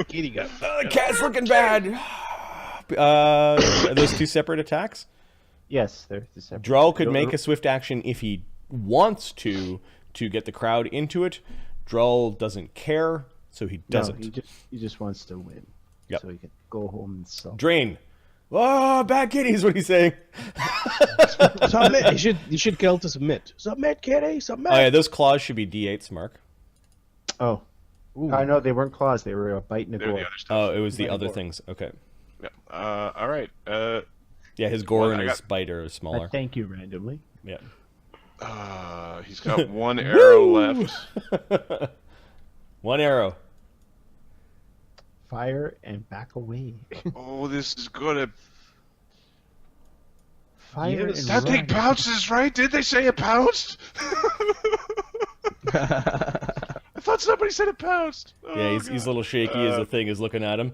Kitty got. The cat's looking bad. Are those two separate attacks? Yes, they're separate. Droll could make a swift action if he wants to get the crowd into it. Droll doesn't care, so he doesn't. No, he just wants to win. Yep. So he can go home and sell. Drain. Oh, bad kitty is what he's saying. Submit. You should kill to submit. Submit, kitty. Submit. Oh yeah, those claws should be D8s, Mark. Oh. Ooh. I know they weren't claws. They were a bite and a They're the gore. other stuff. Oh, it was the Bite other gore. things. Okay. Yeah. All right. Yeah, his gore Well, and I his got- bite are smaller. Thank you randomly. Yeah. He's got one arrow left. One arrow. Fire and back away. Oh, this is gonna. Fire and That thing run. pounces, right? Did they say it pounced? I thought somebody said it pounced. Oh, Yeah, he's a little shaky as the thing is looking at him.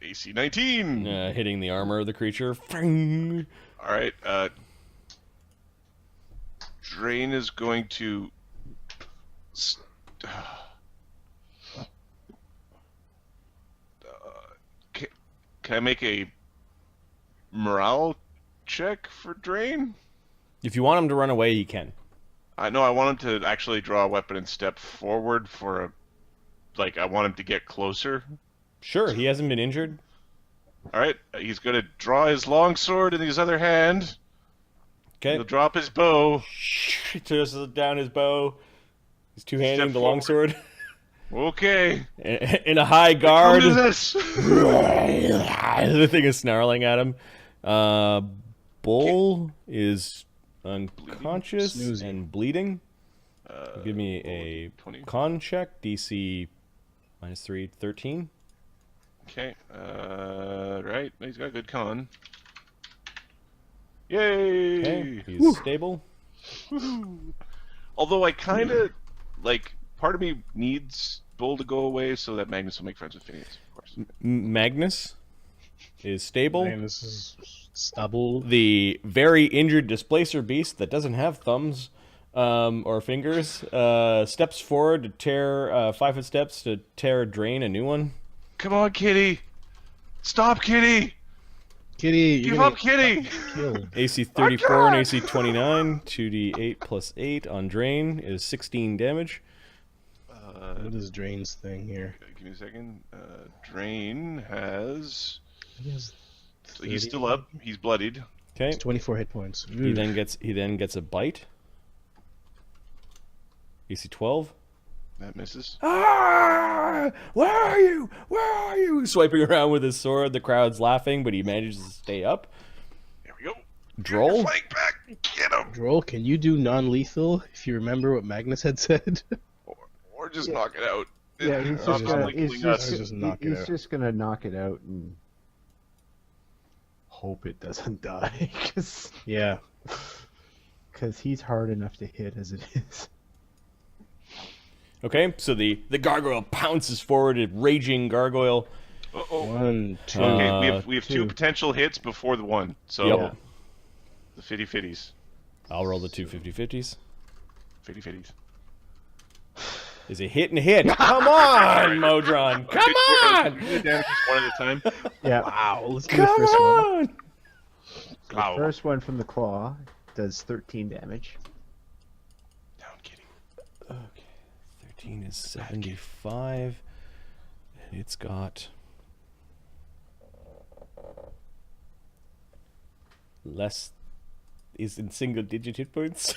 AC 19. Hitting the armor of the creature. Fring. All right. Drain is going to. Can I make a morale check for Drain? If you want him to run away, you can. I know I want him to actually draw a weapon and step forward for a. Like, I want him to get closer. Sure, he hasn't been injured. Alright, he's going to draw his long sword in his other hand. Okay. He'll drop his bow. He throws down his bow. He's two-handing Step the longsword. Okay. In a high guard. Come to this. The thing is snarling at him. Bull is unconscious Snoozing. and bleeding. Give me a 20. con check. DC -3, 13. Okay. Right. He's got a good con. Yay! Okay, he's stable. Although I kind of like, part of me needs Bull to go away so that Magnus will make friends with Phineas, of course. Magnus is stable. Man, this is stubble. The very injured displacer beast that doesn't have thumbs or fingers steps forward to tear 5-foot steps to tear Drain a new one. Come on, Kitty! Stop, Kitty! Kitty, Give up, Kitty! Killed. AC 34 and AC 29, 2d8 plus 8 on Drain is 16 damage. What is Drain's thing here? Give me a second. Drain has. He has He's 30. still up. He's bloodied. Okay. It's 24 hit points. He then gets a bite. AC 12. That misses. Ah! Where are you? Where are you? Swiping around with his sword. The crowd's laughing, but he manages to stay up. There we go. Droll. Flank back. Get him. Droll, can you do non-lethal if you remember what Magnus had said? Or just knock it out. Yeah, he's It's just not gonna, like he's killing just, us. Just knock it he's out. just gonna knock it out and hope it doesn't die, Yeah. because he's hard enough to hit as it is. Okay, so the gargoyle pounces forward, a raging gargoyle. Uh-oh. 1, 2. Okay, we have two two. potential hits before the one. So Yep. the fitty fitties. I'll roll the two 50-50s. Fitty fitties. Is a hit and a hit. Come on, Modron. Come on. Do the damage just one at a time. Yeah. Wow, let's do the Come first one. on. The Wow. first one from the claw does 13 damage. Down, Kitty. Okay, 13 is 75. And it's got less is in single digit hit points.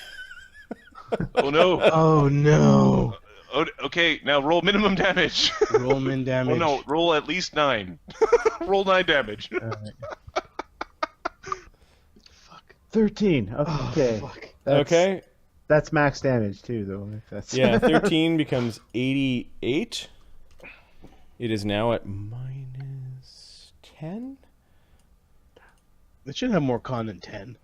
Oh no. Oh no. Oh, okay, now roll minimum damage. Roll min damage. Oh no, roll at least 9. Roll 9 damage. Fuck. 13. Okay. Fuck. Okay. That's max damage too, though. If that's Yeah, 13 becomes 88. It is now at -10. It should have more con than 10.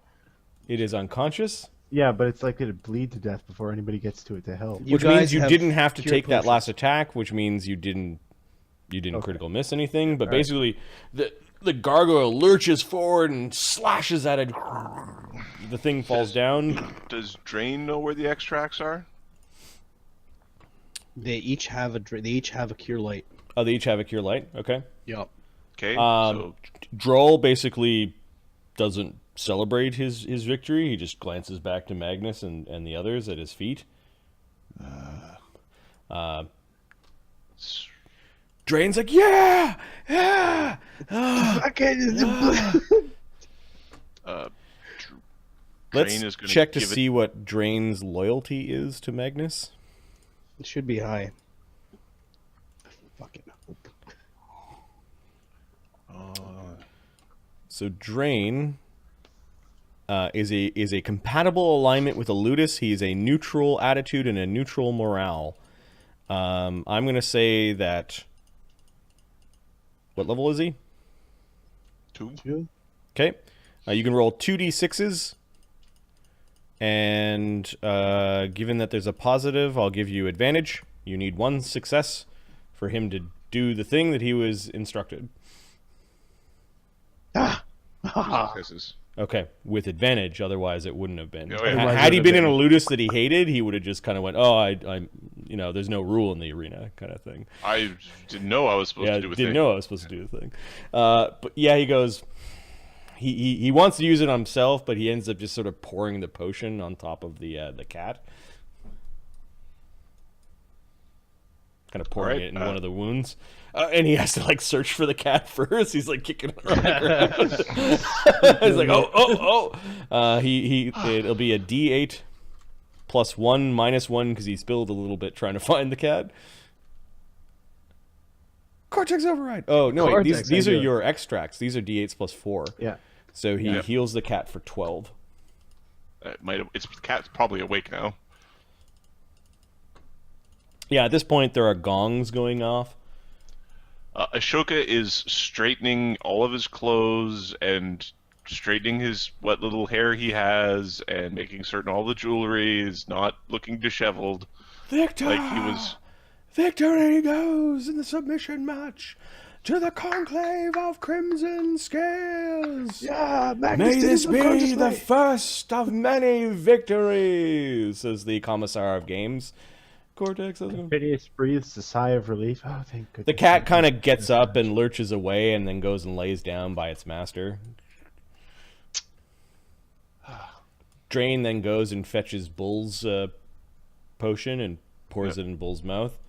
It is unconscious, Yeah, but it's likely to bleed to death before anybody gets to it to help. You which means guys you have didn't have to cure take that potions. last attack, which means you didn't critical miss anything. But basically, the gargoyle lurches forward and slashes at it. The thing falls down. Does Drain know where the extracts are? They each have a cure light. Oh, they each have a cure light. Okay. Yep. Okay. So Droll basically doesn't celebrate his victory. He just glances back to Magnus and the others at his feet. Drain's like, yeah! Let's check to see what Drain's loyalty is to Magnus. It should be high. Fucking hope. So Drain is a compatible alignment with a Ludus. He's a neutral attitude and a neutral morale. I'm gonna say that. What level is he? 2. Okay. You can roll 2d6s. And given that there's a positive, I'll give you advantage. You need 1 success for him to do the thing that he was instructed. Successes. Okay, with advantage. Otherwise, it wouldn't have been. Oh, yeah. Had he been in a Ludus that he hated, he would have just kind of went, "Oh, I'm, there's no rule in the arena," kind of thing. I didn't know I was supposed to do a thing. Didn't know I was supposed to do the thing. But yeah, he goes. He wants to use it on himself, but he ends up just sort of pouring the potion on top of the cat, kind of pouring it in one of the wounds. And he has to like search for the cat first. He's like kicking it around the ground. He's like, oh. It'll be a D8 plus 1 minus 1 because he spilled a little bit trying to find the cat. Cortex override. Oh no, wait, these are your extracts. These are D8s plus 4. Yeah. So he heals the cat for 12. The cat's probably awake now. Yeah, at this point there are gongs going off. Ashoka is straightening all of his clothes and straightening what little hair he has and making certain all the jewelry is not looking disheveled. Victor! Like he was... Victory goes in the submission match to the Conclave of Crimson Scales. Yeah, Magnus May this be the first of many victories, says the Commissar of Games. Cortex. Phineas breathes a sigh of relief. Oh, thank goodness. The cat kind of gets up and lurches away and then goes and lays down by its master. Drain then goes and fetches Bull's potion and pours it in Bull's mouth,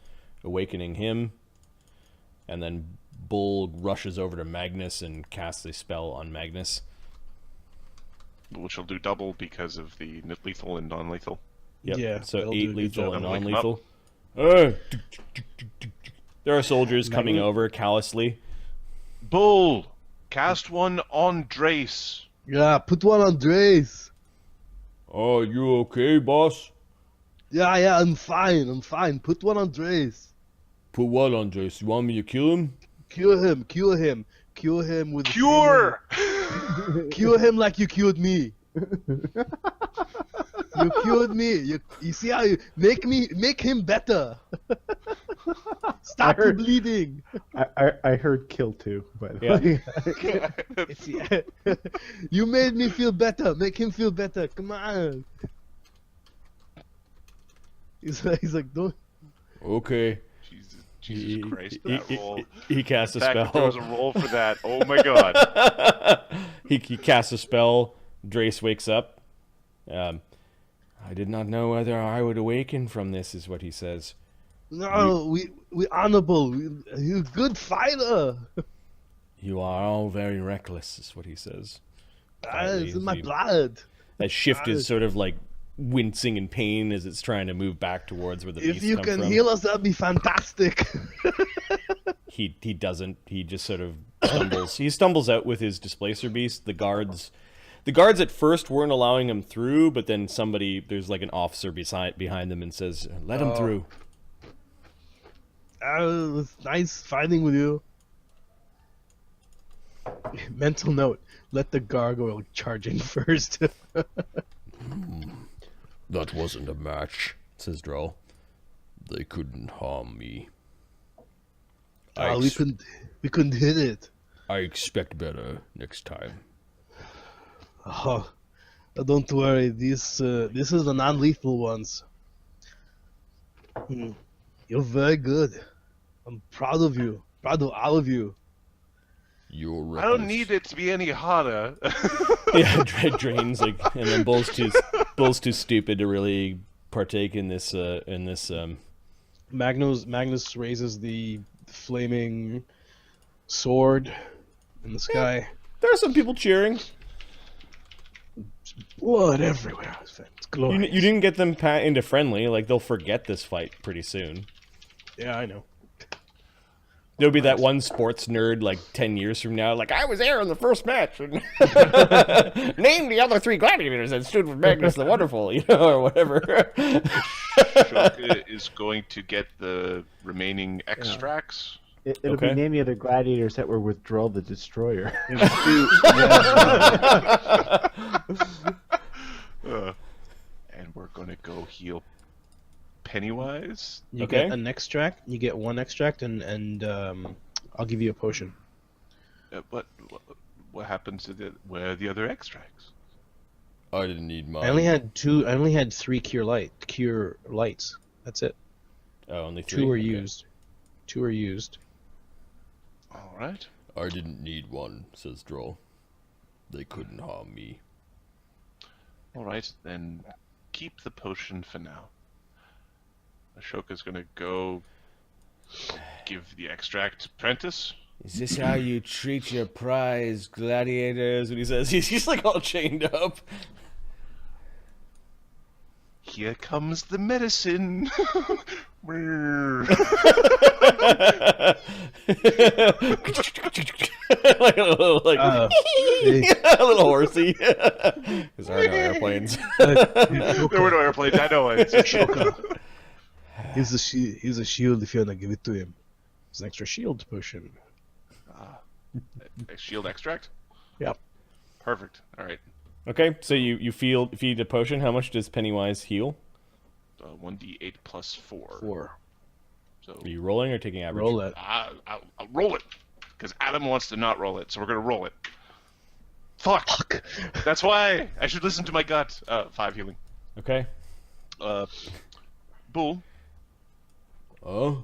awakening him. And then Bull rushes over to Magnus and casts a spell on Magnus. Which will do double because of the lethal and non-lethal. Yep. Yeah, so 8 lethal and Wake him non-lethal. There are soldiers coming over callously. Bull, cast one on Drace. Yeah, put one on Drace. Oh, you okay, boss? Yeah, I'm fine. Put one on Drace. Put what on Drace? You want me to kill him? Cure him with... Cure! Cure him like you cured me. You cured me. You see how you make him better. Stop the bleeding. I heard kill too, but You made me feel better. Make him feel better. Come on. He's like, don't. Okay. Jesus Christ, that roll. He casts a The fact spell. that there was a roll for that. Oh my god. he casts a spell. Drace wakes up. I did not know whether I would awaken from this, is what he says. No, we honorable. You're a good fighter. You are all very reckless, is what he says. It's in my blood. That shift is sort of like wincing in pain as it's trying to move back towards where the beast If you come can from. heal us, that'd be fantastic. He doesn't. He just sort of stumbles. He stumbles out with his displacer beast. The guards at first weren't allowing him through, but then there's like an officer behind them and says, "Let him through." It was nice fighting with you. Mental note: let the gargoyle charge in first. That wasn't a match, says Droll. They couldn't harm me. We couldn't hit it. I expect better next time. Oh, don't worry. This is the non-lethal ones. You're very good. I'm proud of you. Proud of all of you. You're I don't need it to be any harder. Yeah, drains like, and then Bull's too stupid to really partake in this. Magnus raises the flaming sword in the sky. There are some people cheering. Blood everywhere. It's glorious. You didn't get them into friendly. Like, they'll forget this fight pretty soon. Yeah, I know. There'll be that one sports nerd like 10 years from now, like, I was there in the first match. And name the other 3 gladiators that stood with Magnus the Wonderful, or whatever. Ashoka is going to get the remaining extracts. It'll be name the other gladiators that were with Droll the Destroyer. And we're going to go heal Pennywise. You get an extract. You get 1 extract, and I'll give you a potion. What happens to where are the other extracts? I didn't need mine. I only had 2. I only had 3 cure lights. That's it. Oh, only 3. 2 are used. 2 are used. All right. I didn't need one, says Droll. They couldn't harm me. All right, then keep the potion for now. Ashoka's gonna go give the extract to Prentice. Is this how you treat your prize gladiators? When he says he's like all chained up. Here comes the medicine. Like a little, a little horsey. Because there are no airplanes. There were no airplanes. I know it. Ashoka. Here's a shield if you wanna give it to him. It's an extra shield potion. A shield extract? Yep. Perfect. All right. Okay, so you feed a potion. How much does Pennywise heal? 1d8 plus 4. 4. Are you rolling or taking average? Roll it. I'll roll it. Because Adam wants to not roll it, so we're going to roll it. Fuck. That's why I should listen to my gut. 5 healing. Okay. Bull. Oh?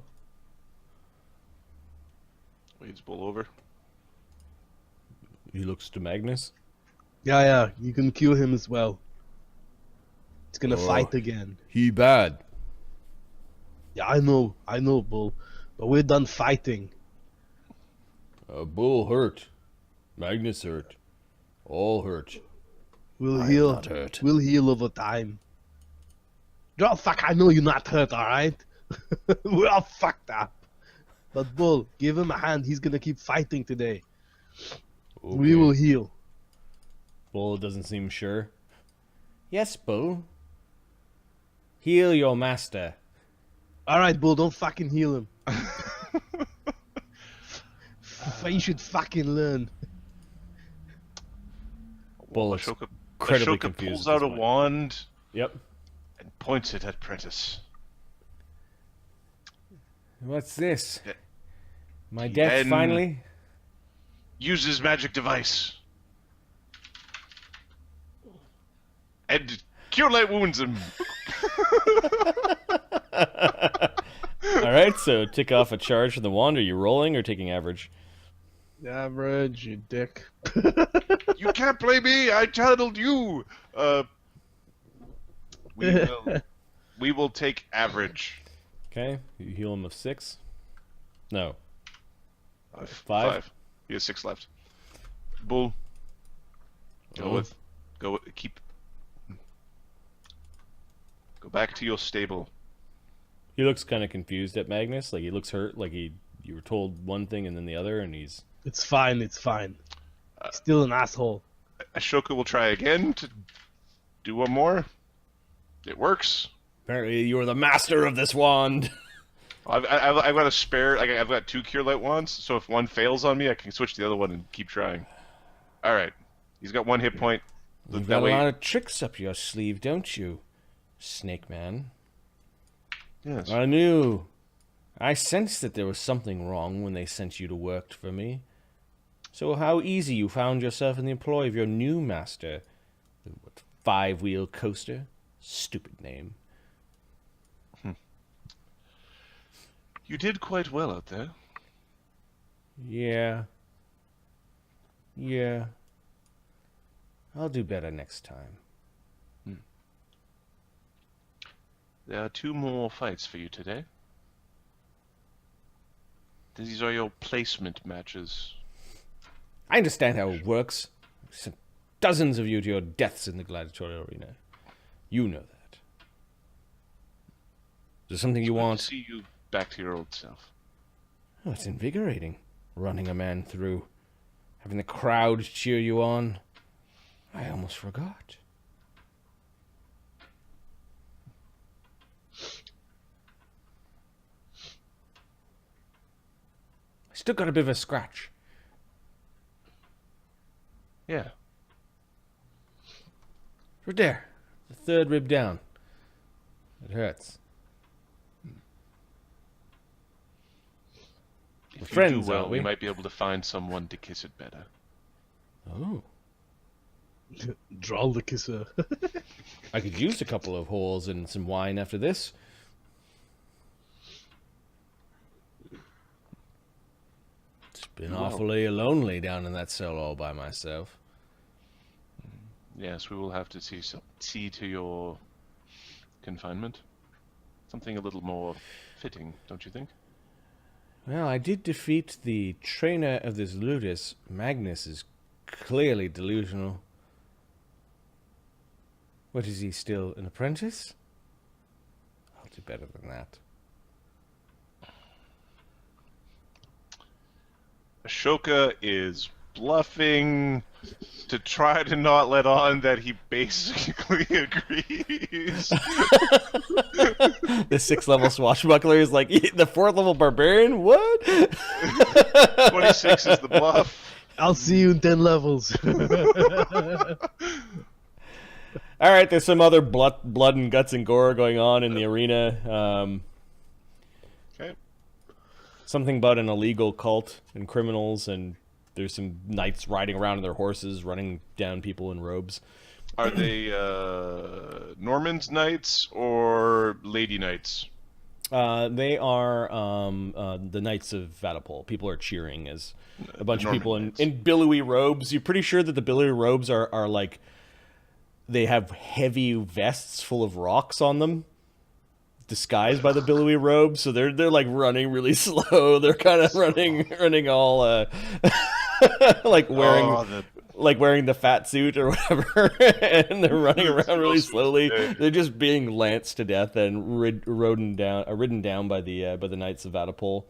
Waves Bull over. He looks to Magnus. Yeah. You can cure him as well. He's gonna fight again. He bad. Yeah, I know, Bull. But we're done fighting. Bull hurt. Magnus hurt. All hurt. We'll I'm heal. not hurt. We'll heal over time. Oh, fuck, I know you're not hurt, alright? We're all fucked up. But Bull, give him a hand. He's gonna keep fighting today. Okay. We will heal. Bull doesn't seem sure. Yes, Bull. Heal your master. Alright, Bull, don't fucking heal him. You should fucking learn. Bull is Ashoka incredibly confused. Pulls at out this a point. wand Yep. and points it at Prentice. What's this? Yeah. My death Then- finally? Uses magic device. And cure light wounds him. Alright, so tick off a charge from the wand. Are you rolling or taking average? Average, you dick. You can't play me. I channeled you. We will take average. Okay, you heal him of 6. No. 5? 5. He has 6 left. Bull. Go back to your stable. He looks kind of confused at Magnus. Like, he looks hurt. Like, you were told one thing and then the other, and he's... It's fine. He's still an asshole. Ashoka will try again to do one more. It works. Apparently, you are the master of this wand. I've got a spare. Like, I've got 2 cure light wands, so if one fails on me, I can switch to the other one and keep trying. All right, he's got 1 hit point. You've got a lot of tricks up your sleeve, don't you, Snake Man? Yes. I knew. I sensed that there was something wrong when they sent you to work for me. So how easy you found yourself in the employ of your new master. The 5-wheel coaster? Stupid name. You did quite well out there. Yeah. Yeah. I'll do better next time. There are 2 more fights for you today. These are your placement matches. I understand how it works. Sent dozens of you to your deaths in the gladiatorial arena. You know that. Is there something you Good want? to see you back to your old self. Oh, it's invigorating. Running a man through. Having the crowd cheer you on. I almost forgot. I still got a bit of a scratch. Yeah. Right there. The 3rd rib down. It hurts. If you friends, do well, aren't we? we might be able to find someone to kiss it better. Oh. Draw the kisser. I could use a couple of holes and some wine after this. It's been awfully lonely down in that cell all by myself. Yes, we will have to see to your confinement. Something a little more fitting, don't you think? Well, I did defeat the trainer of this ludus. Magnus is clearly delusional. What, is he still an apprentice? I'll do better than that. Ashoka is bluffing to try to not let on that he basically agrees. The 6th level swashbuckler is like, the 4th level barbarian? What? 26 is the bluff. I'll see you in 10 levels. All right, there's some other blood and guts and gore going on in the arena. Okay. Something about an illegal cult and criminals, and there's some knights riding around on their horses, running down people in robes. Are they Norman's knights or lady knights? They are the Knights of Vaddapol. People are cheering as a bunch of people in billowy robes. You're pretty sure that the billowy robes are like, they have heavy vests full of rocks on them, disguised by the billowy robes. So they're like running really slow. They're kind of running all like wearing the fat suit or whatever, and they're running around really slowly. They're just being lanced to death and ridden down by the Knights of Vaddapol.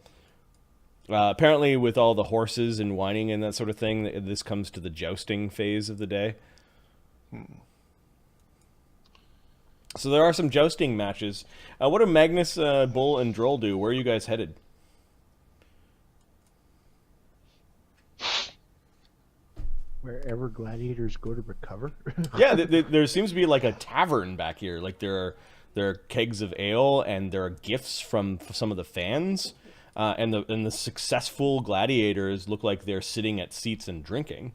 Apparently, with all the horses and whining and that sort of thing, this comes to the jousting phase of the day. So there are some jousting matches. What do Magnus, Bull, and Droll do? Where are you guys headed? Wherever gladiators go to recover. Yeah, there seems to be like a tavern back here. Like there are kegs of ale, and there are gifts from some of the fans. And the successful gladiators look like they're sitting at seats and drinking.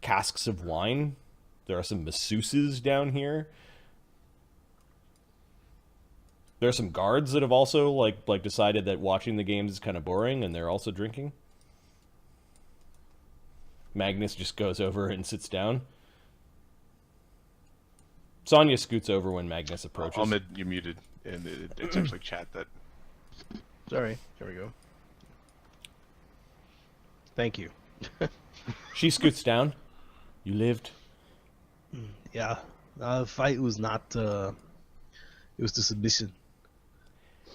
Casks of wine. There are some masseuses down here. There are some guards that have also like decided that watching the games is kind of boring, and they're also drinking. Magnus just goes over and sits down. Sonya scoots over when Magnus approaches. Ahmed, you're muted, and it's actually chat that. Sorry. There we go. Thank you. She scoots down. You lived. Yeah. The fight was not... it was the submission. It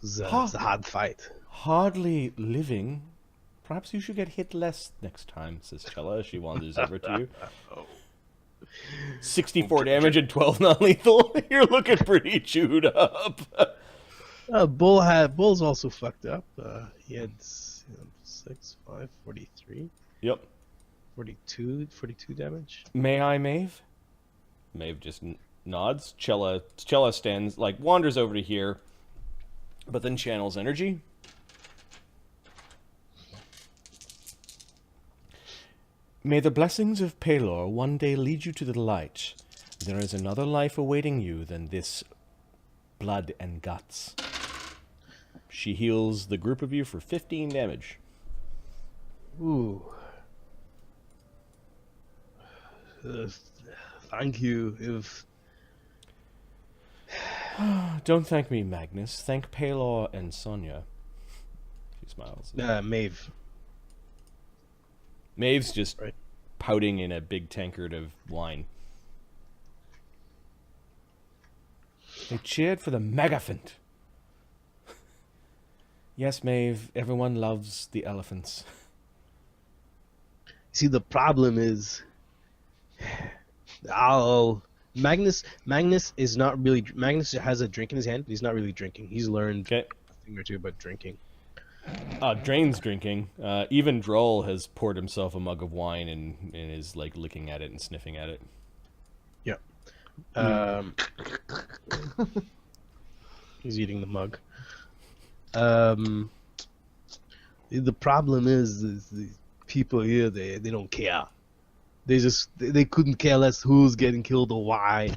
was a hard fight. Hardly living. Perhaps you should get hit less next time, says Chella as she wanders over to you. 64 damage and 12 non-lethal. You're looking pretty chewed up. Bull's also fucked up. He had 6, 5, 43. Yep. 42 damage. May I, Maeve? Maeve just nods. Chella stands, wanders over to here, but then channels energy. May the blessings of Pelor one day lead you to the light. There is another life awaiting you than this blood and guts. She heals the group of you for 15 damage. Ooh. Thank you. If Don't thank me, Magnus. Thank Palor and Sonya. She smiles. Maeve. Maeve's just Right. pouting in a big tankard of wine. They cheered for the megaphant. Yes, Maeve, everyone loves the elephants. See, the problem is, Magnus is not really. Magnus has a drink in his hand, but he's not really drinking. He's learned Okay. a thing or two about drinking. Drain's drinking. Even Droll has poured himself a mug of wine and is like licking at it and sniffing at it. Yeah. He's eating the mug. The problem is the people here, they don't care. They couldn't care less who's getting killed or why.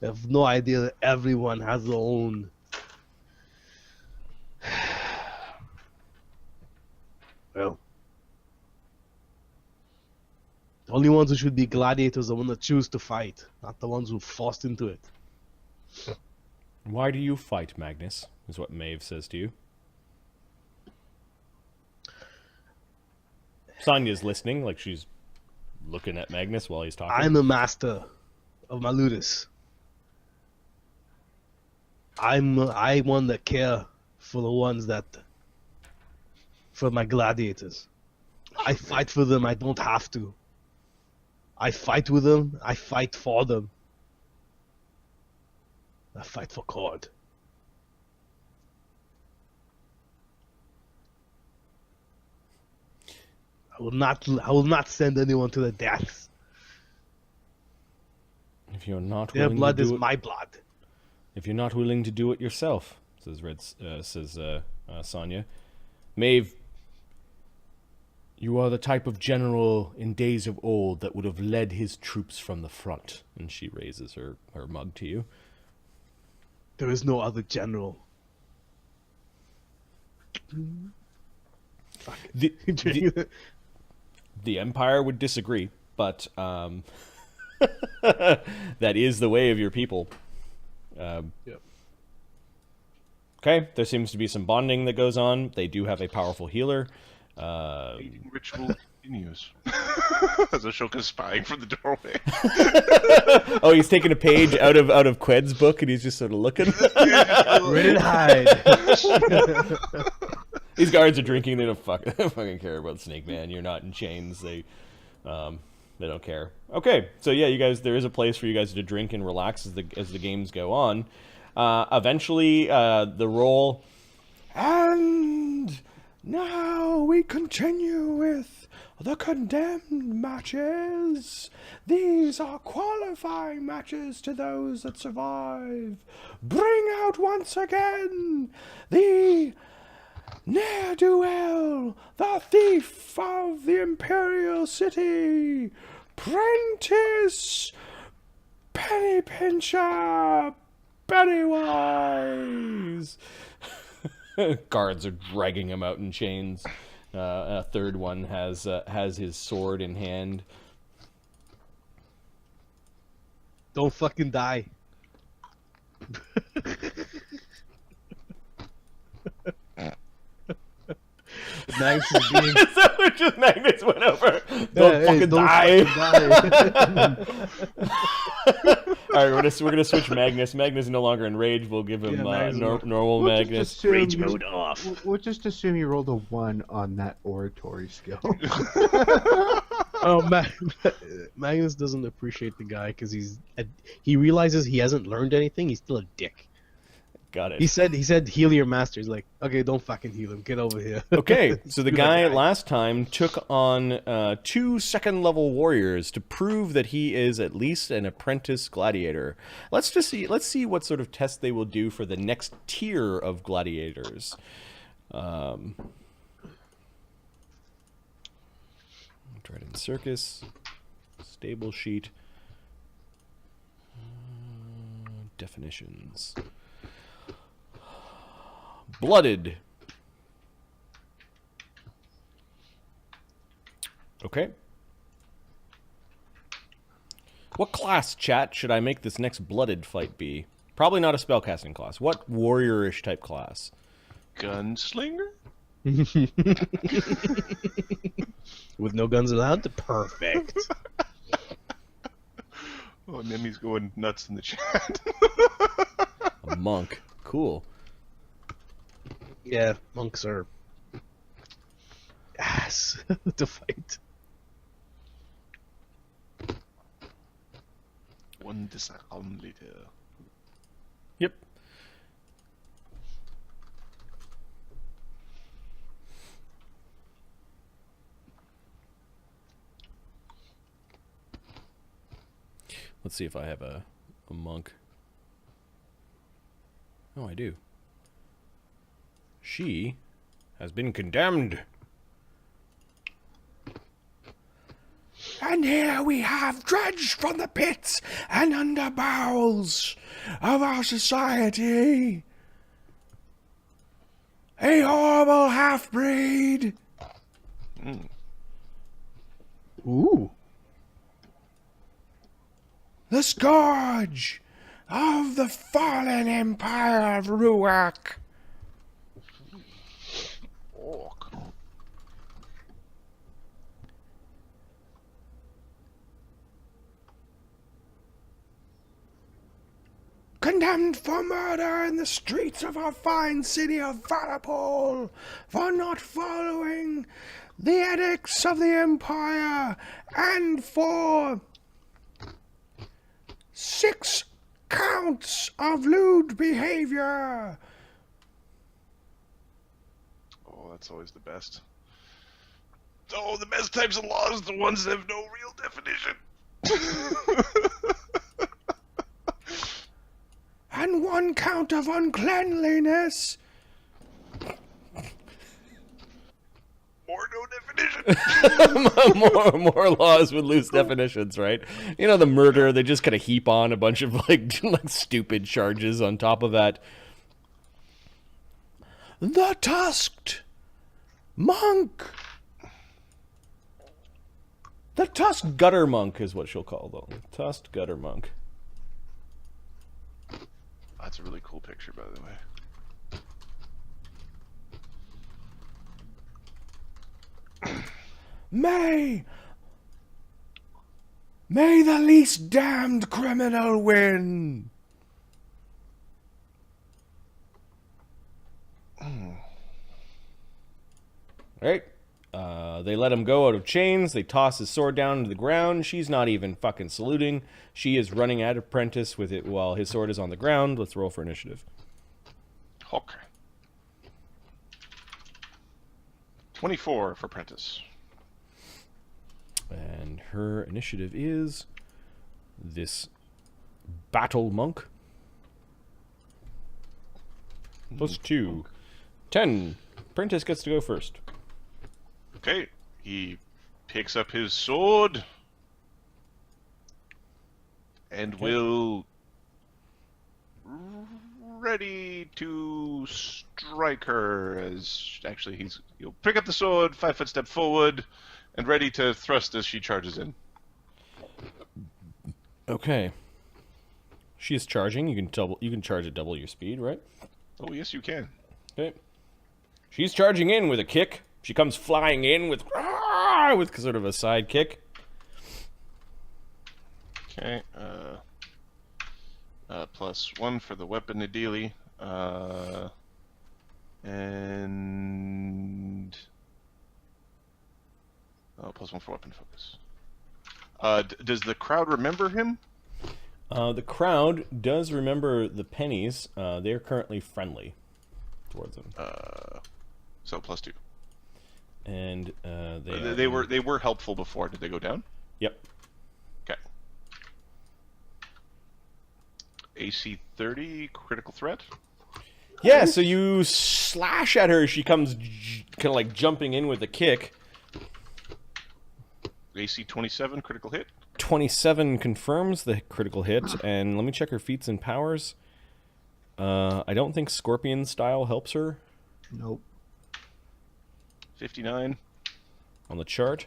They have no idea that everyone has their own. Well, the only ones who should be gladiators are the ones that choose to fight, not the ones who are forced into it. Why do you fight, Magnus? Is what Maeve says to you. Sonya's listening, like she's looking at Magnus while he's talking. I'm a master of my ludus. I want to care for the ones for my gladiators. I fight for them. I don't have to. I fight with them. I fight for them. I fight for Cord. I will not send anyone to the deaths. If you're not Their willing blood to is do it, my blood. if you're not willing to do it yourself, says Sonya, Maeve, you are the type of general in days of old that would have led his troops from the front. And she raises her mug to you. There is no other general. Fuck. The Empire would disagree, but that is the way of your people. Yep. Okay, there seems to be some bonding that goes on. They do have a powerful healer. Eating ritual continues. As Ashoka's spying from the doorway. Oh, he's taking a page out of Qued's book, and he's just sort of looking. Ready to hide. These guards are drinking. They don't fucking care about Snake Man. You're not in chains. They don't care. Okay, so yeah, you guys. There is a place for you guys to drink and relax as the games go on. Eventually, the roll. And now we continue with the condemned matches. These are qualifying matches to those that survive. Bring out once again the ne'er-do-well, the thief of the Imperial City, Prentice Pennypincher Pennywise. Guards are dragging him out in chains. A third one has his sword in hand. Don't fucking die. Magnus is being... So just Magnus went over. Don't fucking die. All right, we're gonna switch Magnus. Magnus is no longer in rage. We'll give him normal Magnus. Rage mode off. We'll just assume you rolled a 1 on that oratory skill. Oh, Magnus doesn't appreciate the guy because he realizes he hasn't learned anything. He's still a dick. Got it. He said heal your master. He's like, okay, don't fucking heal him. Get over here. Okay, so the guy last time took on 2 second-level warriors to prove that he is at least an apprentice gladiator. Let's see what sort of test they will do for the next tier of gladiators. Dread Circus, stable sheet, definitions. Blooded. Okay. What class, chat, should I make this next blooded fight be? Probably not a spellcasting class. What warrior-ish type class? Gunslinger? With no guns allowed? Perfect. Oh, Nemi's going nuts in the chat. A monk. Cool. Yeah, monks are ass to fight. One disarm later. Yep. Let's see if I have a monk. Oh, I do. She has been condemned. And here we have, dredged from the pits and under bowels of our society, a horrible half-breed. Ooh. The scourge of the fallen empire of Ruach. Orc. Condemned for murder in the streets of our fine city of Vaddapol, for not following the edicts of the empire, and for 6 counts of lewd behavior. Oh, that's always the best. Oh, the best types of laws, the ones that have no real definition. And 1 count of uncleanliness. More no definition. more laws with loose definitions, right? You know, the murder, they just kind of heap on a bunch of like stupid charges on top of that. The tusked monk. The tusked gutter monk is what she'll call them. Tusked gutter monk. That's a really cool picture, by the way. May the least damned criminal win. Right? They let him go out of chains. They toss his sword down to the ground. She's not even fucking saluting. She is running at Prentice with it while his sword is on the ground. Let's roll for initiative. Okay. 24 for Prentice. And her initiative is this battle monk. +2. 10. Prentice gets to go first. Okay, he picks up his sword and will ready to strike her. As actually, he'll pick up the sword, 5-foot step forward, and ready to thrust as she charges in. Okay. She is charging. You can charge at double your speed, right? Oh yes, you can. Okay. She's charging in with a kick. She comes flying in with sort of a side kick. Okay. +1 for the weapon ideally. And +1 for weapon focus. Does the crowd remember him? The crowd does remember the pennies. They're currently friendly towards them. So +2. And they were helpful before. Did they go down? Yep. Okay. AC 30 critical threat. Yeah. So you slash at her. She comes kind of like jumping in with a kick. AC 27 critical hit. 27 confirms the critical hit, and let me check her feats and powers. I don't think Scorpion style helps her. Nope. 59. On the chart,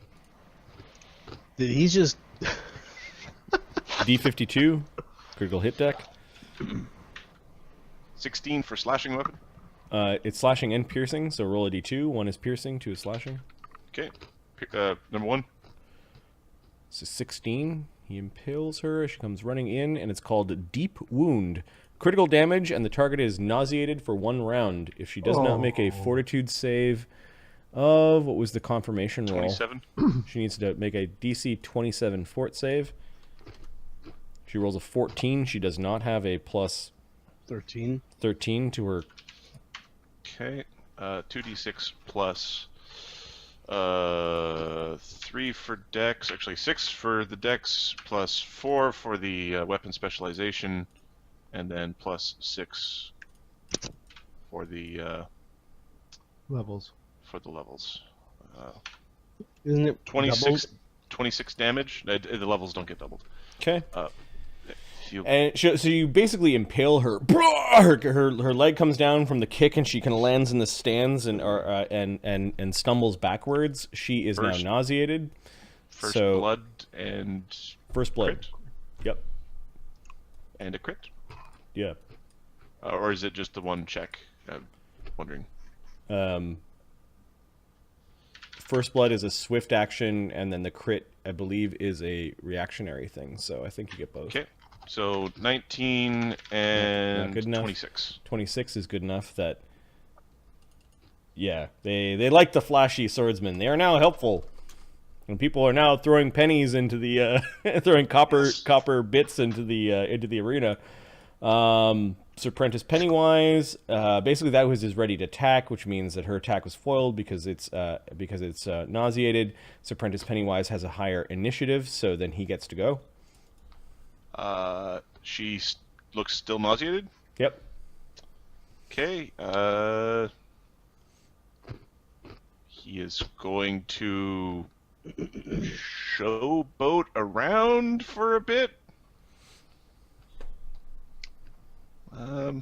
Did he just? D52, critical hit deck. 16 for slashing weapon. It's slashing and piercing, so roll a D2. 1 is piercing, 2 is slashing. Okay. Number 1. So 16. He impales her as she comes running in, and it's called Deep Wound. Critical damage, and the target is nauseated for 1 round. If she does not make a fortitude save of, what was the confirmation roll? 27. She needs to make a DC 27 fort save. She rolls a 14. She does not have a plus 13. 13 to her. Okay. 2d6 plus 3 for dex. Actually, 6 for the dex, plus 4 for the weapon specialization, and then plus 6 for the Levels. levels. Isn't it 26, doubled? 26 damage. The levels don't get doubled. Okay. You, And so you basically impale her. Her leg comes down from the kick, and she kind of lands in the stands and stumbles backwards. She is First- now nauseated. first So- blood and First blood. crit, Yep. and a crit. Yeah. Or is it just the one check? I'm wondering. First blood is a swift action, and then the crit, I believe, is a reactionary thing. So I think you get both. Okay. So 19 and Not good enough. 26. 26 is good enough that. Yeah, they like the flashy swordsmen. They are now helpful, and people are now throwing pennies into the throwing copper bits into the arena. Sir Prentice Pennywise, basically that was his ready to attack, which means that her attack was foiled because it's nauseated. Sir Prentice Pennywise has a higher initiative, so then he gets to go. She looks still nauseated. Yep. Okay. He is going to showboat around for a bit. Or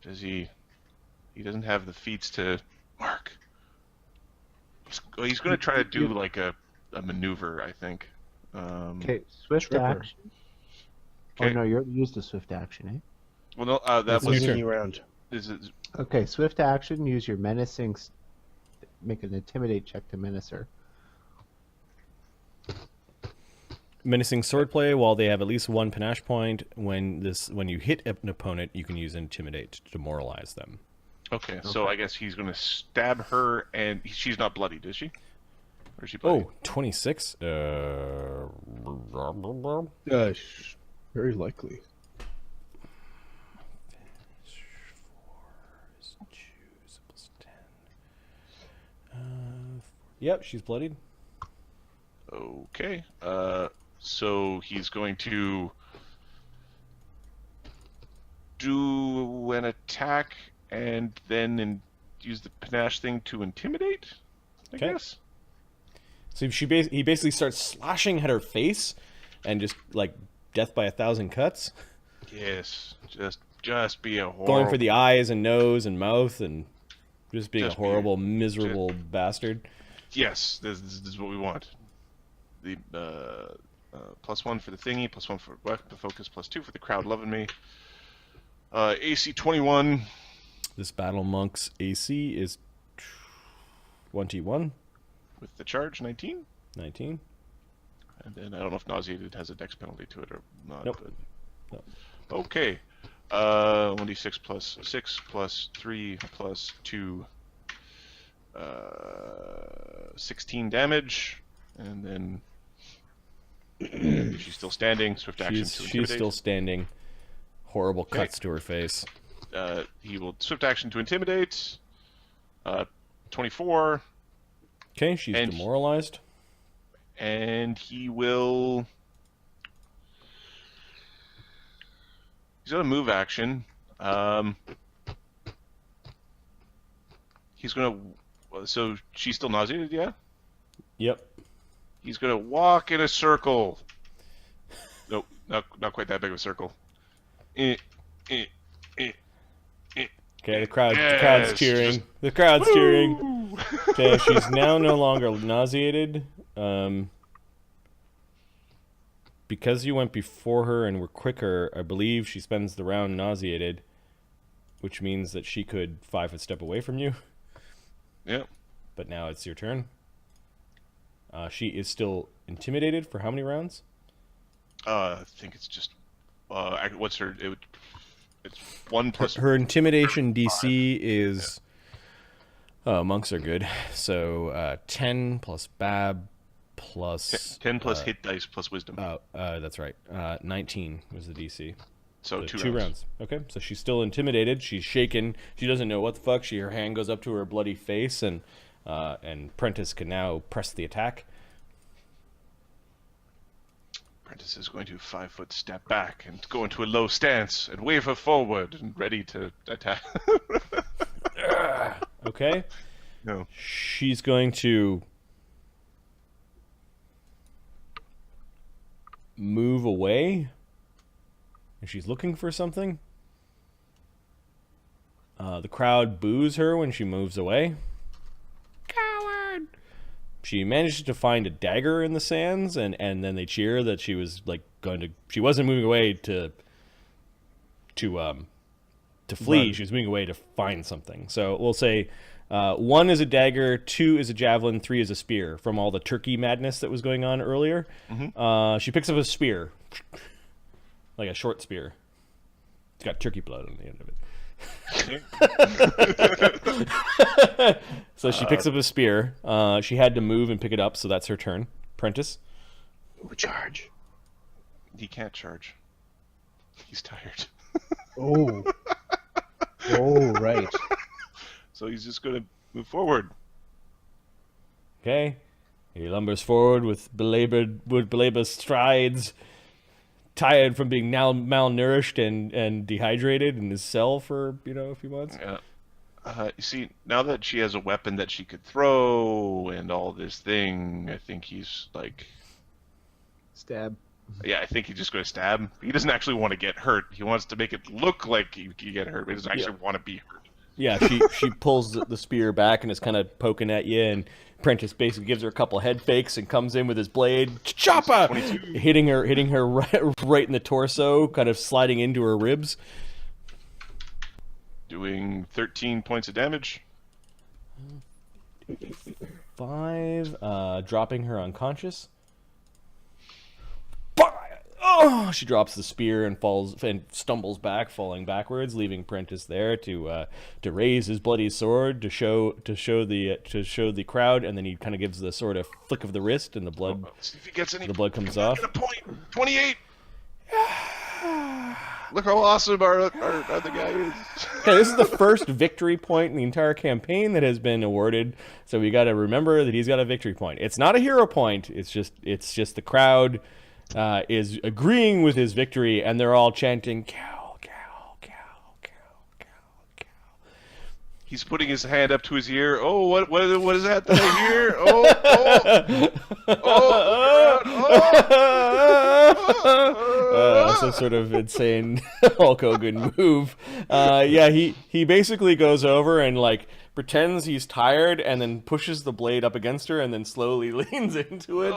does he? He doesn't have the feats to mark. He's going to try to do like a maneuver, I think. Okay, swift Stripper. action. Okay. Oh no, you used a swift action, eh? Well, no, that That's was. moving you around. Is it, Okay, swift action. Use your menacing. Make an intimidate check to menace her. Menacing swordplay. While they have at least 1 panache point, when you hit an opponent, you can use intimidate to demoralize them. okay, so I guess he's going to stab her, and she's not bloodied, is she? Or is she bloodied? Oh, 26? Very likely. Yep, she's bloodied. Okay. So he's going to do an attack and then use the panache thing to intimidate, I Okay. guess. So he basically starts slashing at her face, and just like death by 1,000 cuts, Yes. Just be a horrible. going for the eyes and nose and mouth, and just being Just a horrible, miserable bastard. Yes, this is what we want. The +1 for the thingy, +1 for weapon focus, +2 for the crowd loving me. AC 21. This battle monk's AC is 21, With the charge, 19. 19. And then I don't know if nauseated has a dex penalty to it or not. Nope. But... Nope. Okay. 1d6 plus 6 plus 3 plus 2. 16 damage. And then she's still standing. Swift action to She's intimidate. still standing. Horrible Okay. cuts to her face. He will swift action to intimidate. 24. Okay, she's And- demoralized. And he will. He's got a move action. He's gonna. So she's still nauseated, yeah? Yep. He's gonna walk in a circle. Nope, not quite that big of a circle. Okay, the crowd's cheering. The crowd's cheering. Okay, she's now no longer nauseated. Because you went before her and were quicker, I believe she spends the round nauseated, which means that she could 5-foot step away from you. Yep. But now it's your turn. She is still intimidated for how many rounds? I think it's just what's her? It's 1 plus. Her intimidation DC is. Monks are good. So 10 plus Bab plus 10 plus hit dice plus wisdom. That's right. 19 was the DC. So two rounds. Okay, so she's still intimidated. She's shaken. She doesn't know what the fuck. Her hand goes up to her bloody face, and Prentice can now press the attack. Prentice is going to 5-foot step back and go into a low stance and wave her forward and ready to attack. Okay. No. She's going to move away. And she's looking for something. The crowd boos her when she moves away. Coward! She manages to find a dagger in the sands, and then they cheer that she was like going to. She wasn't moving away to flee. She was moving away to find something. So we'll say 1 is a dagger, 2 is a javelin, 3 is a spear. From all the turkey madness that was going on earlier, she picks up a spear, like a short spear. It's got turkey blood on the end of it. So she picks up a spear. She had to move and pick it up, so that's her turn. Prentice. Charge. He can't charge. He's tired. Oh. Oh, right. So he's just going to move forward. Okay. He lumbers forward with belabored strides, tired from being now malnourished and dehydrated in his cell for, a few months. Yeah. You see, now that she has a weapon that she could throw and all this thing, I think he's like... Stab. Yeah, I think he's just going to stab. He doesn't actually want to get hurt. He wants to make it look like he get hurt, but he doesn't actually want to be hurt. Yeah, she pulls the spear back and is kind of poking at you, and Prentice basically gives her a couple head fakes and comes in with his blade, choppa, hitting her right in the torso, kind of sliding into her ribs. Doing 13 points of damage. 5, dropping her unconscious. Oh, she drops the spear and falls and stumbles back, falling backwards, leaving Prentice there to raise his bloody sword to show the crowd, and then he kind of gives the sort of flick of the wrist, and the blood See if he gets any. the blood comes off. Get a point. 28. Look how awesome our other guy is. Okay, this is the first victory point in the entire campaign that has been awarded, so we got to remember that he's got a victory point. It's not a hero point. It's just the crowd is agreeing with his victory, and they're all chanting, cow, cow, cow, cow, cow, cow. He's putting his hand up to his ear. Oh, what is that I hear? Oh. Some sort of insane Hulk Hogan move. Yeah, he basically goes over and like pretends he's tired, and then pushes the blade up against her, and then slowly leans into it.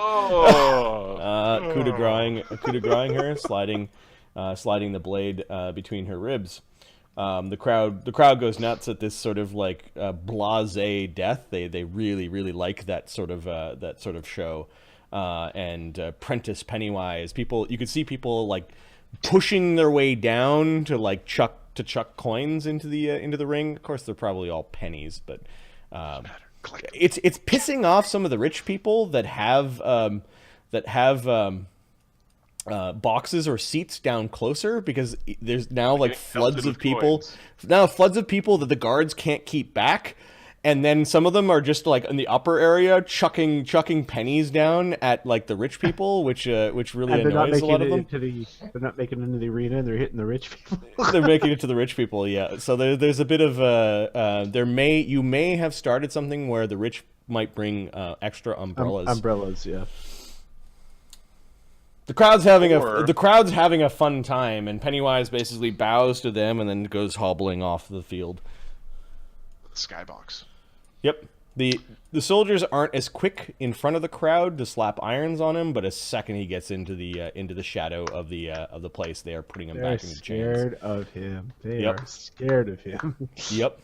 Coup de grace her, sliding the blade between her ribs. The crowd goes nuts at this sort of like blasé death. They really like that sort of show. And Prentice Pennywise, you could see people like pushing their way down to like chuck coins into the ring. Of course, they're probably all pennies, but it's pissing off some of the rich people that have boxes or seats down closer, because there's now like floods of people that the guards can't keep back. And then some of them are just like in the upper area chucking pennies down at like the rich people, which really annoys a lot of them. They're not making it into the arena, and they're hitting the rich people. They're making it to the rich people, yeah. So there's a bit of you may have started something where the rich might bring extra umbrellas. Umbrellas, yeah. The crowd's having a fun time, and Pennywise basically bows to them and then goes hobbling off the field. skybox. Yep. The soldiers aren't as quick in front of the crowd to slap irons on him, but as second he gets into the shadow of the place, they are putting him back in the chains. Scared of him. They are scared of him. Yep.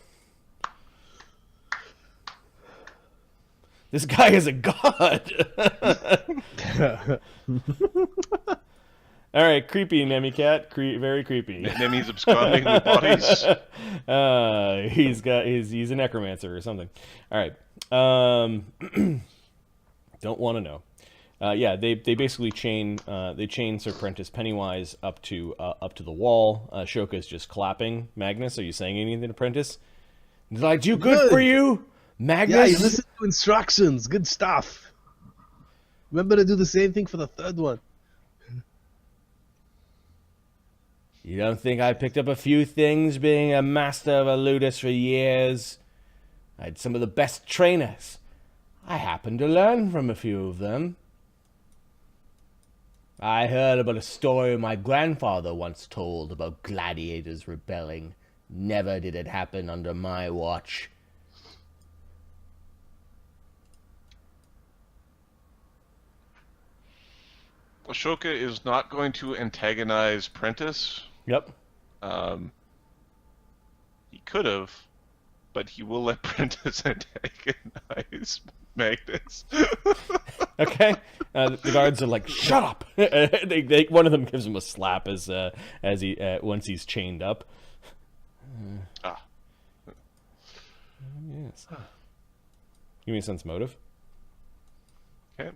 This guy is a god. All right, creepy Nemi cat, very creepy. Nemi's absconding with bodies. He's a necromancer or something. All right, don't want to know. Yeah, they basically chain Sir Prentice Pennywise up to the wall. Ashoka is just clapping. Magnus, are you saying anything to Prentice? Did I do good for you, Magnus? Yeah, you listen to instructions. Good stuff. Remember to do the same thing for the third one. You don't think I picked up a few things being a master of a ludus for years? I had some of the best trainers. I happened to learn from a few of them. I heard about a story my grandfather once told about gladiators rebelling. Never did it happen under my watch. Ashoka is not going to antagonize Prentice. Yep. He could have, but he will let Prentice antagonize Magnus. Okay. The guards are like, "Shut up!" One of them gives him a slap as he once he's chained up. Yes. Give me a sense motive. Okay.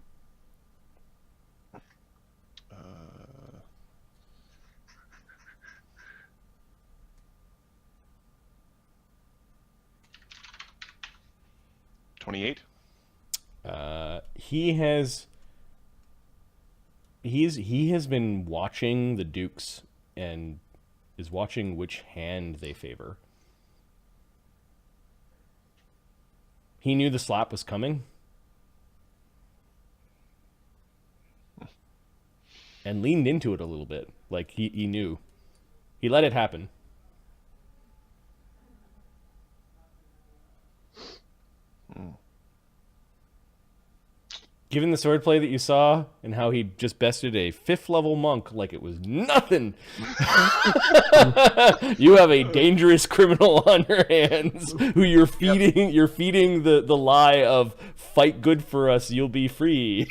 28. He has been watching the Dukes and is watching which hand they favor. He knew the slap was coming and leaned into it a little bit. Like he knew. He let it happen. Given the swordplay that you saw and how he just bested a 5th level monk like it was nothing, you have a dangerous criminal on your hands who you're feeding. You're feeding the lie of fight good for us, you'll be free.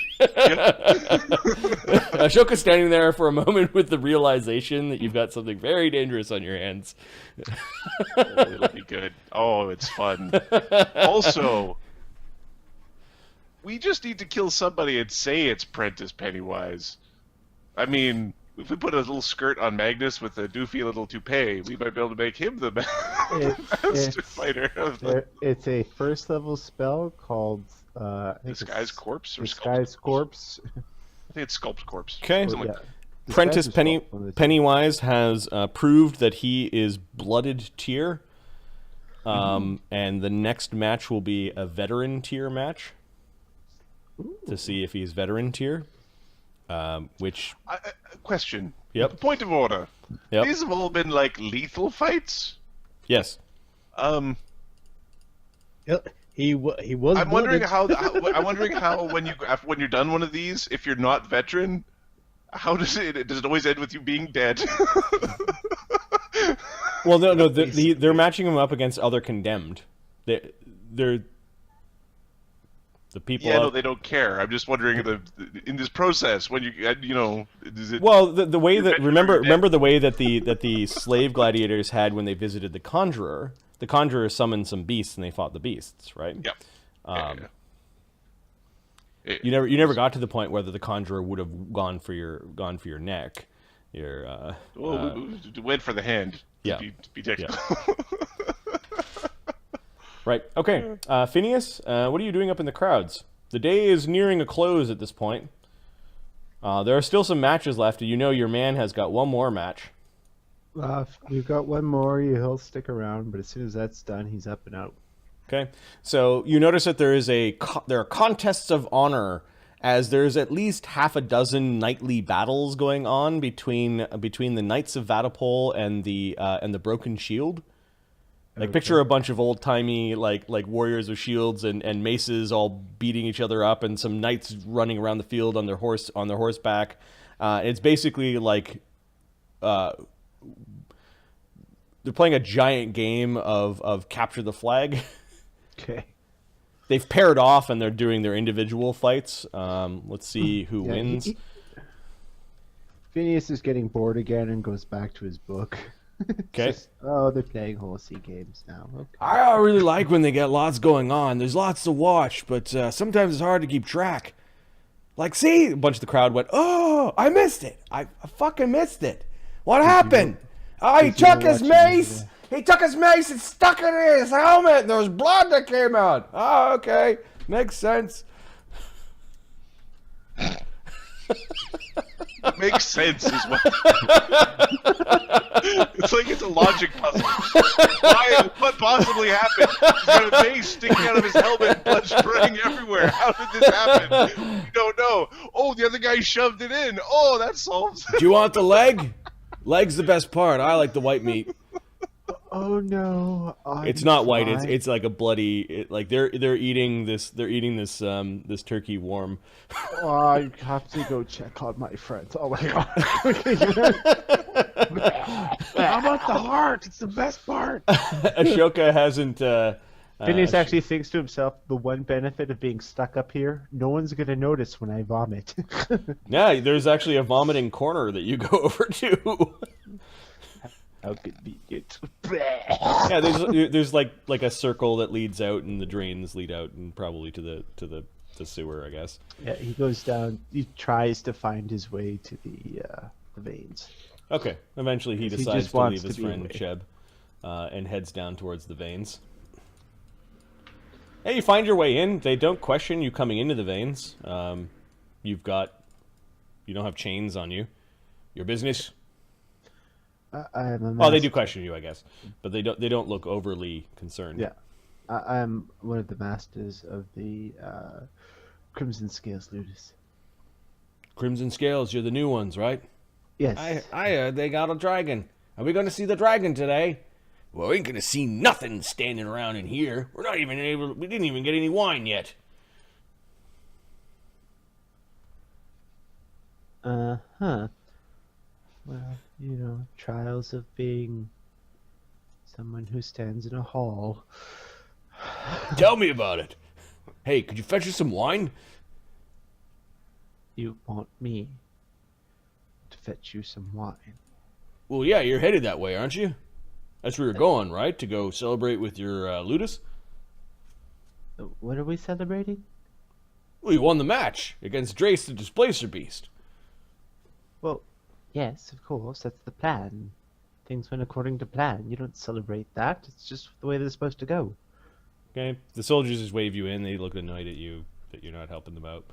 Ashoka's standing there for a moment with the realization that you've got something very dangerous on your hands. It'll be good. Oh, it's fun. Also, we just need to kill somebody and say it's Prentice Pennywise. I mean, if we put a little skirt on Magnus with a doofy little toupee, we might be able to make him the master fighter. It's a 1st level spell called Disguise Corpse or Disguise Corpse. I think it's Sculpt Corpse. Okay. Something like that. Prentice Pennywise has proved that he is blooded tier. And the next match will be a veteran tier match. To see if he's veteran tier, which... question. Yep. Point of order. Yep. These have all been, like, lethal fights? Yes. Yep. He was. I'm wondering how when you're done one of these, if you're not veteran, how does it always end with you being dead? Well, no, they're matching him up against other condemned. They're the people. Yeah, no, they don't care. I'm just wondering in this process when is it? Well, the way that remember the way that the slave gladiators had when they visited the conjurer. The conjurer summoned some beasts and they fought the beasts, right? Yep. You never got to the point whether the conjurer would have gone for your neck. Went for the hand. Yeah. To be technical. Yeah. Right. Okay. Phineas, what are you doing up in the crowds? The day is nearing a close at this point. There are still some matches left. You know your man has got one more match. We've got one more. He'll stick around, but as soon as that's done, he's up and out. Okay. So you notice that there are contests of honor, as there's at least half a dozen nightly battles going on between the Knights of Vaddapol and the Broken Shield. Like picture a bunch of old timey like warriors with shields and maces all beating each other up, and some knights running around the field on their horseback. It's basically like they're playing a giant game of capture the flag. Okay. They've paired off and they're doing their individual fights. Let's see who wins. Phineas is getting bored again and goes back to his book. Okay. They're playing horsey games now. Okay. I really like when they get lots going on. There's lots to watch, but sometimes it's hard to keep track. Like, see, a bunch of the crowd went, "Oh, I missed it. I fucking missed it. What happened? He took his mace. He took his mace and stuck it in his helmet, and there was blood that came out. Oh, okay. Makes sense." Makes sense is what. It's like it's a logic puzzle. What possibly happened? He's got a mace sticking out of his helmet, blood spraying everywhere. How did this happen? We don't know. Oh, the other guy shoved it in. Oh, that solves it. Do you want the leg? Leg's the best part. I like the white meat. Oh no! It's not white. It's like a bloody. Like they're eating this. They're eating this this turkey warm. Oh, I have to go check on my friends. Oh my god! How about the heart? It's the best part. Ashoka hasn't. Phineas actually thinks to himself, the one benefit of being stuck up here, no one's gonna notice when I vomit. Yeah, there's actually a vomiting corner that you go over to. How convenient. Yeah, there's like a circle that leads out, and the drains lead out, and probably to the sewer, I guess. Yeah, he goes down. He tries to find his way to the veins. Okay. Eventually, he decides just to wants leave his to be friend away. Cheb, and heads down towards the veins. Hey, you find your way in. They don't question you coming into the veins. You don't have chains on you. Your business. I am a Oh, they do master. question you, I guess, but they don't look overly concerned. Yeah, I'm one of the masters of the Crimson Scales Ludus. Crimson Scales, you're the new ones, right? Yes. I heard they got a dragon. Are we going to see the dragon today? Well, we ain't going to see nothing standing around in here. We didn't even get any wine yet. Huh. Well, trials of being someone who stands in a hall. Tell me about it. Hey, could you fetch us some wine? You want me to fetch you some wine? Well, yeah, you're headed that way, aren't you? That's where you're going, right? To go celebrate with your Ludus? What are we celebrating? Well, you won the match against Drace the Displacer Beast. Well, yes, of course, that's the plan. Things went according to plan. You don't celebrate that. It's just the way they're supposed to go. Okay, the soldiers just wave you in. They look annoyed at you that you're not helping them out.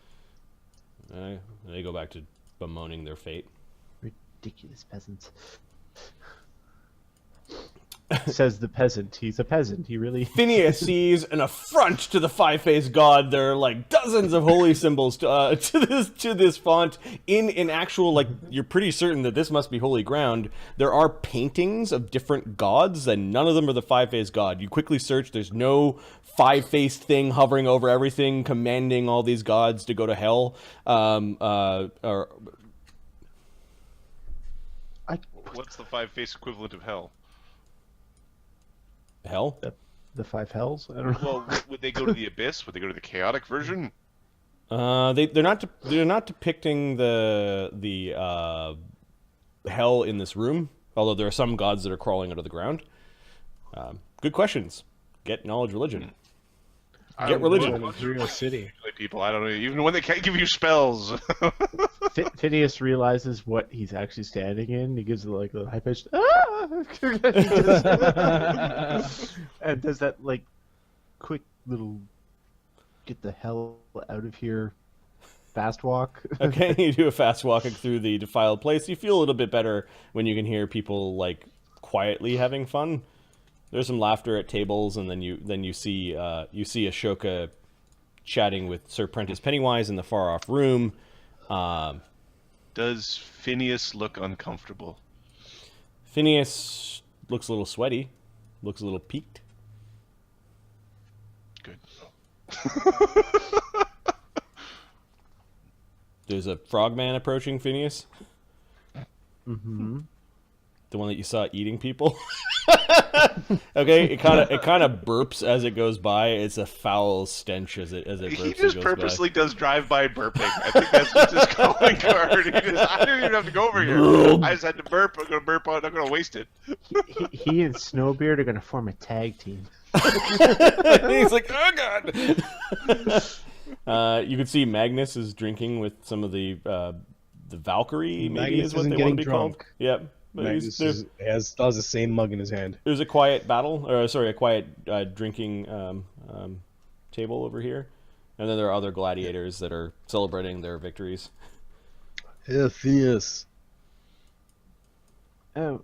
They go back to bemoaning their fate. Ridiculous peasants. Says the peasant. He's a peasant. He really... Phineas sees an affront to the five-faced god. There are like dozens of holy symbols to this font in actual, like, you're pretty certain that this must be holy ground. There are paintings of different gods, and none of them are the five-faced god. You quickly search. There's no five-faced thing hovering over everything, commanding all these gods to go to hell. What's the five-face equivalent of hell? Hell? The five hells? I don't know. Well, would they go to the abyss? Would they go to the chaotic version? They're not depicting the hell in this room. Although there are some gods that are crawling out of the ground. Good questions. Get knowledge religion. Get religion. Real city. People, I don't know. Even when they can't give you spells. Phineas realizes what he's actually standing in. He gives it like a high pitched and does that like quick little get the hell out of here fast walk. Okay, you do a fast walking through the defiled place. You feel a little bit better when you can hear people like quietly having fun. There's some laughter at tables, and then you see Ashoka chatting with Sir Prentice Pennywise in the far off room. Does Phineas look uncomfortable? Phineas looks a little sweaty. looks a little peaked. Good. There's a frogman approaching Phineas. Mm-hmm. The one that you saw eating people. Okay, it kind of burps as it goes by. It's a foul stench as it burps. He just goes purposely does drive-by burping. I think that's just his calling card. I didn't even have to go over here. I just had to burp. I'm gonna burp out. I'm gonna waste it. He and Snowbeard are gonna form a tag team. He's like, oh god. You can see Magnus is drinking with some of the Valkyrie. Maybe Magnus is what isn't they want to getting be drunk. called. Yep. But Magnus still has the same mug in his hand. There's a quiet battle, or sorry, a quiet drinking table over here, and then there are other gladiators that are celebrating their victories. Hey, Phineas. Oh,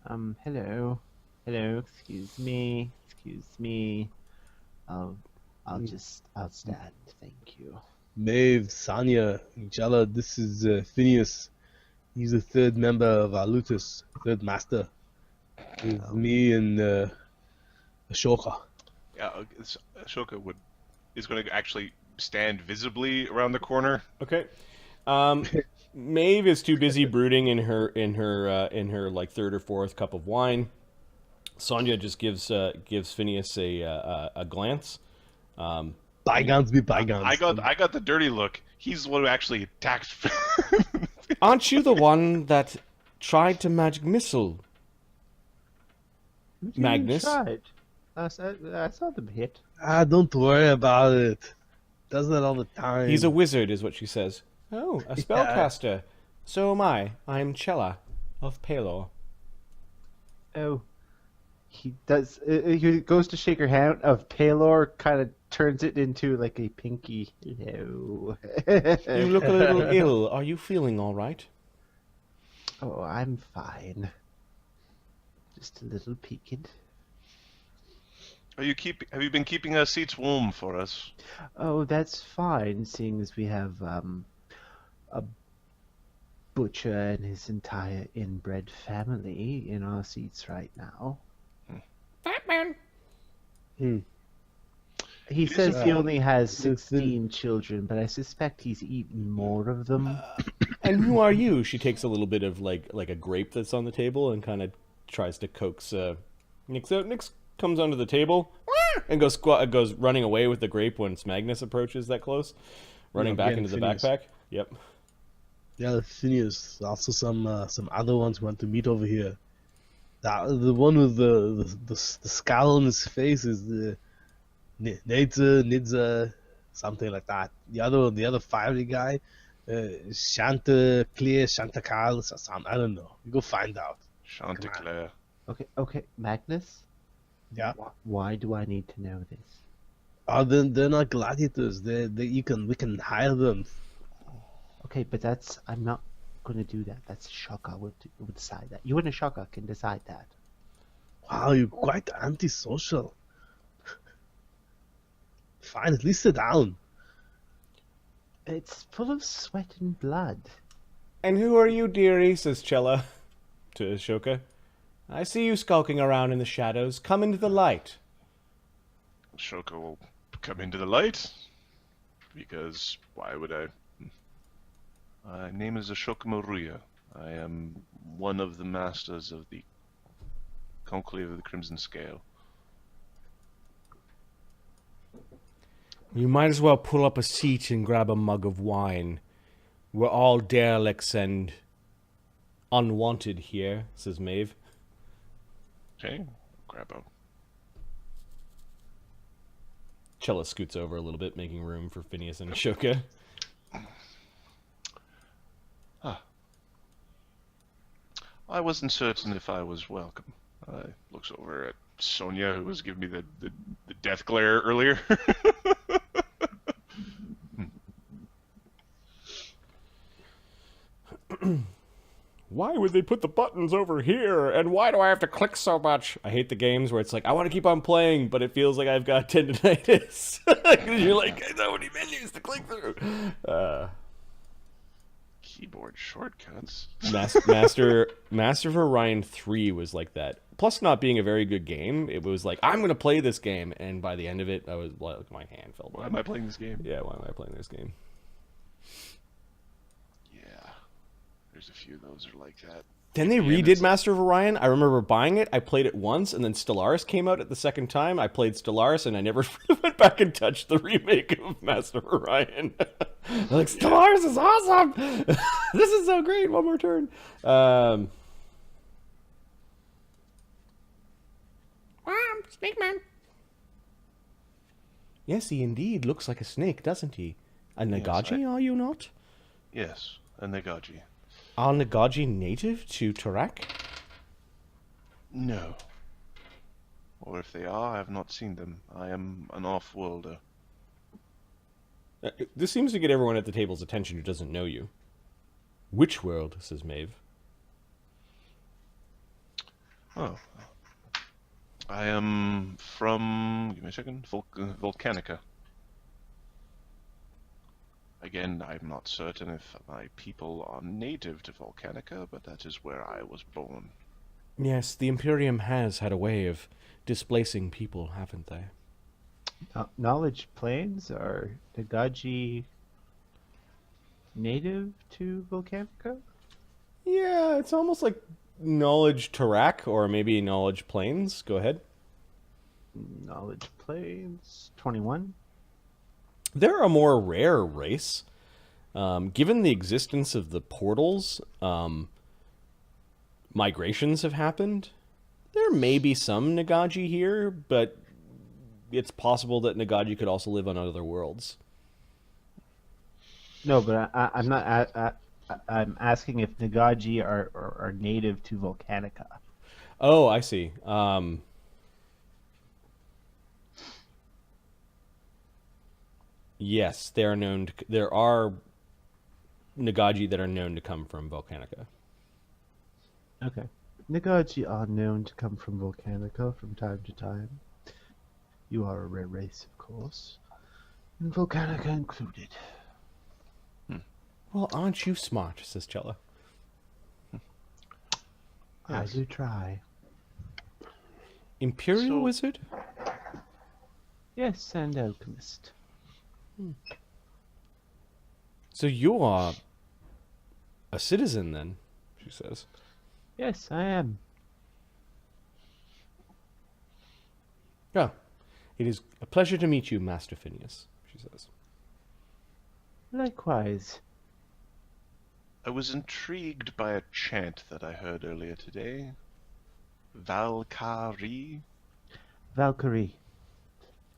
hello. Hello, excuse me. I'll stand, thank you. Maeve, Sonia, Jella, this is Phineas. He's the third member of our Lutus, third master. With me and Ashoka. Yeah, Ashoka is going to actually stand visibly around the corner. Okay. Maeve is too busy brooding in her like third or fourth cup of wine. Sonia just gives Phineas a glance. Bygones be bygones. I got the dirty look. He's the one who actually attacked. Aren't you the one that tried to magic missile? Magnus? Tried. I saw them hit. Don't worry about it. Does that all the time. He's a wizard, is what she says. Oh, a spellcaster. So am I. I'm Chella of Palor. Oh, he does. He goes to shake her hand. Of Palor, kind of turns it into like a pinky. Hello. You look a little ill. Are you feeling all right? Oh, I'm fine. Just a little peaked. Have you been keeping our seats warm for us? Oh, that's fine, seeing as we have a butcher and his entire inbred family in our seats right now. Batman. He says he only has 16 children, but I suspect he's eaten more of them. And who are you? She takes a little bit of like a grape that's on the table and kind of tries to coax Nix out. Nix comes onto the table and goes running away with the grape when Magnus approaches that close, running back into the Phineas. backpack. Yep. Yeah, Phineas. Also some other ones want to meet over here. The one with the scowl on his face is the Nidza, something like that. The other fiery guy, Shanta Carl, something. I don't know. You go find out. Chanticleer. Okay, Magnus? Yeah. Why do I need to know this? Oh, they're not gladiators. We can hire them. Okay, but I'm not going to do that. That's Ashoka would decide that. You and Ashoka can decide that. Wow, you're quite antisocial. Fine, at least sit down. It's full of sweat and blood. And who are you, dearie? Says Chella to Ashoka. I see you skulking around in the shadows. Come into the light. Ashoka will come into the light. Because why would I? My name is Ashoka Maruya. I am one of the masters of the Conclave of the Crimson Scale. You might as well pull up a seat and grab a mug of wine. We're all derelicts and unwanted here, says Maeve. Okay, grab a. Chella scoots over a little bit, making room for Phineas and Ashoka. I wasn't certain if I was welcome. Looks over at Sonia, who was giving me the death glare earlier. Why would they put the buttons over here? And why do I have to click so much? I hate the games where it's like, I want to keep on playing, but it feels like I've got tendinitis. Because you're like, I know any menus to click through. Keyboard shortcuts. Master of Orion 3 was like that. plus not being a very good game, it was like, I'm going to play this game. And by the end of it, I was like, my hand fell down. Why am I playing this game? Yeah, why am I playing this game? Yeah. There's a few of those are like that. Then they redid Master of Orion. I remember buying it. I played it once, and then Stellaris came out at the second time. I played Stellaris, and I never went back and touched the remake of Master of Orion. Like, Stellaris is awesome! This is so great! One more turn. Snake Man. Yes, he indeed looks like a snake, doesn't he? A Nagaji, are you not? Yes, a Nagaji. Are Nagaji native to Tarak? No. Or if they are, I have not seen them. I am an off-worlder. This seems to get everyone at the table's attention who doesn't know you. Which world, says Maeve. Oh. I am from... Give me a second. Volcanica. Again, I'm not certain if my people are native to Volcanica, but that is where I was born. Yes, the Imperium has had a way of displacing people, haven't they? Knowledge Plains are Nagaji native to Volcanica? Yeah, it's almost like Knowledge Tarak, or maybe Knowledge Plains. Go ahead. Knowledge Plains, 21. They're a more rare race. Given the existence of the portals, migrations have happened. There may be some Nagaji here, but it's possible that Nagaji could also live on other worlds. No, but I'm not. I'm asking if Nagaji are native to Volcanica. Oh, I see. Yes, they are known. There are Nagaji that are known to come from Volcanica. Okay. Nagaji are known to come from Volcanica from time to time. You are a rare race, of course. And Volcanica included. Well, aren't you smart, says Chella. I do try. Imperial Wizard? Yes, and alchemist. So you are a citizen, then, she says. Yes, I am. Oh, it is a pleasure to meet you, Master Phineas, she says. Likewise. I was intrigued by a chant that I heard earlier today. Valkyrie? Valkyrie.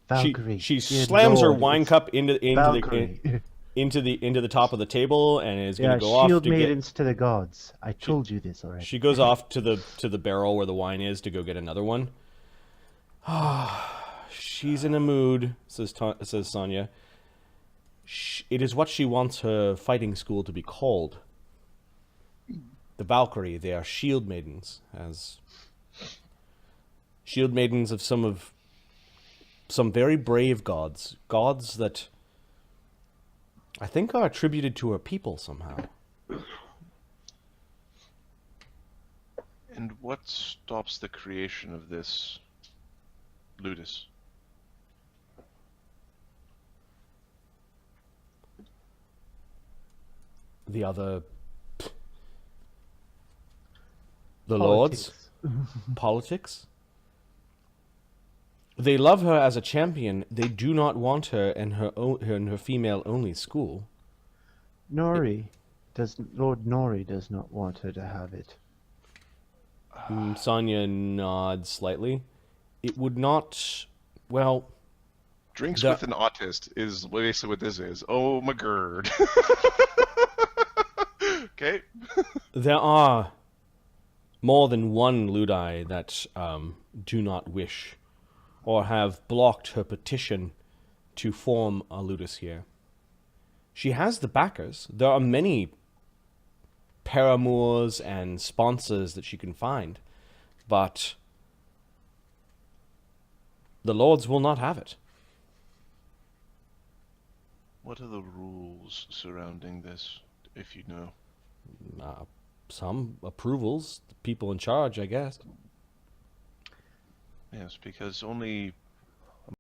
Valkyrie. She Dear slams her Lord, wine it's cup into the top of the table and is going to go off shield to maidens to the gods. I told you this already. She goes off to the barrel where the wine is to go get another one. She's in a mood, says Sonia. It is what she wants her fighting school to be called. The Valkyrie, they are shield maidens, as shield maidens of some very brave gods that I think are attributed to her people somehow. And what stops the creation of this Ludus? The lords, politics. They love her as a champion. They do not want her in her female-only school. Lord Nori does not want her to have it. Sonia nods slightly. It would not. Well, drinks with an autist is basically what this is. Oh my god. Okay. There are more than one Ludi that do not wish or have blocked her petition to form a Ludus here. She has the backers. There are many paramours and sponsors that she can find, but the lords will not have it. What are the rules surrounding this, if you know? Some approvals, the people in charge, I guess. Yes, because only